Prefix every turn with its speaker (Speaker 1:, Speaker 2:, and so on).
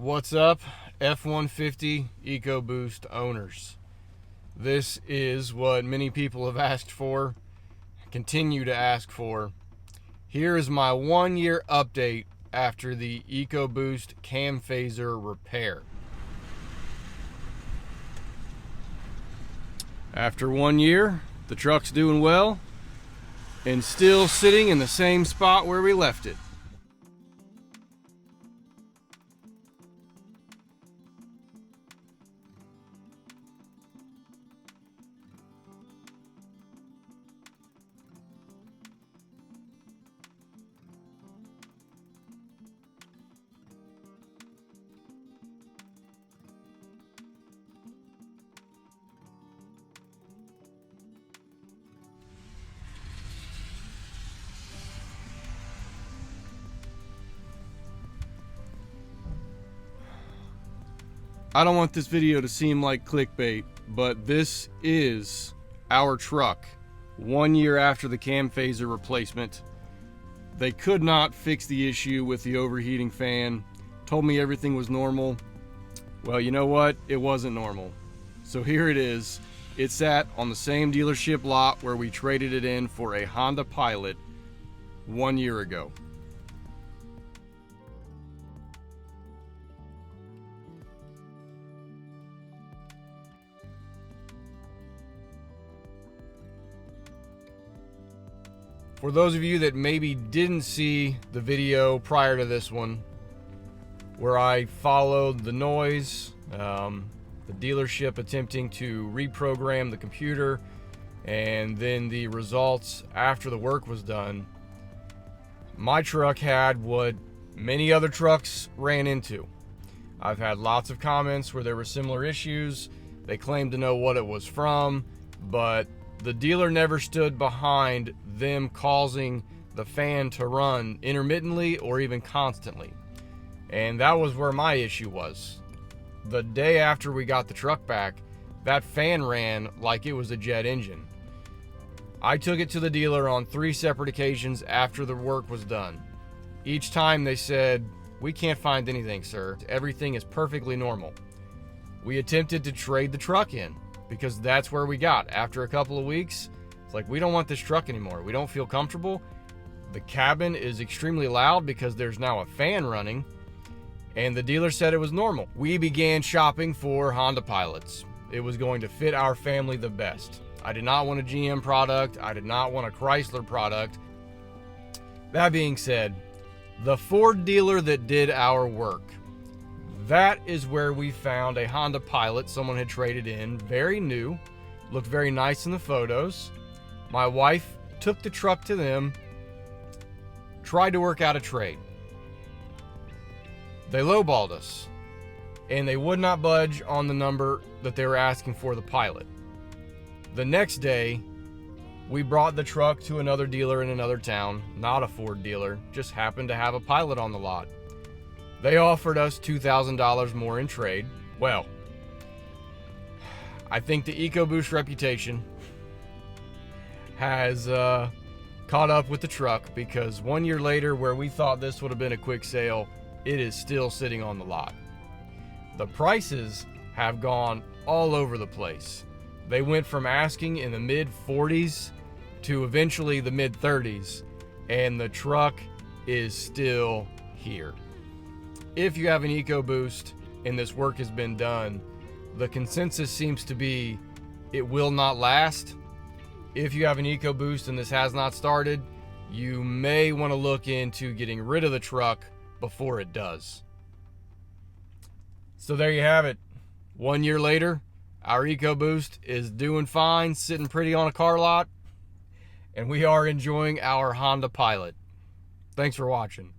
Speaker 1: What's up, F-150 EcoBoost owners? This is what many people have asked for, continue to ask for. Here is my 1-year update after the EcoBoost cam phaser repair. After 1 year, the truck's doing well and still sitting in the same spot where we left it. I don't want this video to seem like clickbait, but this is our truck 1 year after the cam phaser replacement. They could not fix the issue with the overheating fan, told me everything was normal. Well, you know what? It wasn't normal. So here it is. It sat on the same dealership lot where we traded it in for a Honda Pilot 1 year ago. For those of you that maybe didn't see the video prior to this one, where I followed the noise, the dealership attempting to reprogram the computer, and then the results after the work was done, my truck had what many other trucks ran into. I've had lots of comments where there were similar issues. They claimed to know what it was from, but the dealer never stood behind them causing the fan to run intermittently or even constantly. And that was where my issue was. The day after we got the truck back, that fan ran like it was a jet engine. I took it to the dealer on 3 separate occasions after the work was done. Each time they said, "We can't find anything, sir. Everything is perfectly normal." We attempted to trade the truck in, because that's where we got. After a couple of weeks, it's like, we don't want this truck anymore. We don't feel comfortable. The cabin is extremely loud because there's now a fan running, and the dealer said it was normal. We began shopping for Honda Pilots. It was going to fit our family the best. I did not want a GM product. I did not want a Chrysler product. That being said, the Ford dealer that did our work, that is where we found a Honda Pilot someone had traded in, very new, looked very nice in the photos. My wife took the truck to them, tried to work out a trade. They lowballed us, and they would not budge on the number that they were asking for the Pilot. The next day, we brought the truck to another dealer in another town, not a Ford dealer, just happened to have a Pilot on the lot. They offered us $2,000 more in trade. Well, I think the EcoBoost reputation has caught up with the truck, because 1 year later, where we thought this would have been a quick sale, it is still sitting on the lot. The prices have gone all over the place. They went from asking in the mid 40s to eventually the mid 30s, and the truck is still here. If you have an EcoBoost and this work has been done, the consensus seems to be it will not last. If you have an EcoBoost and this has not started, you may want to look into getting rid of the truck before it does. So there you have it. 1 year later, our EcoBoost is doing fine, sitting pretty on a car lot, and we are enjoying our Honda Pilot. Thanks for watching.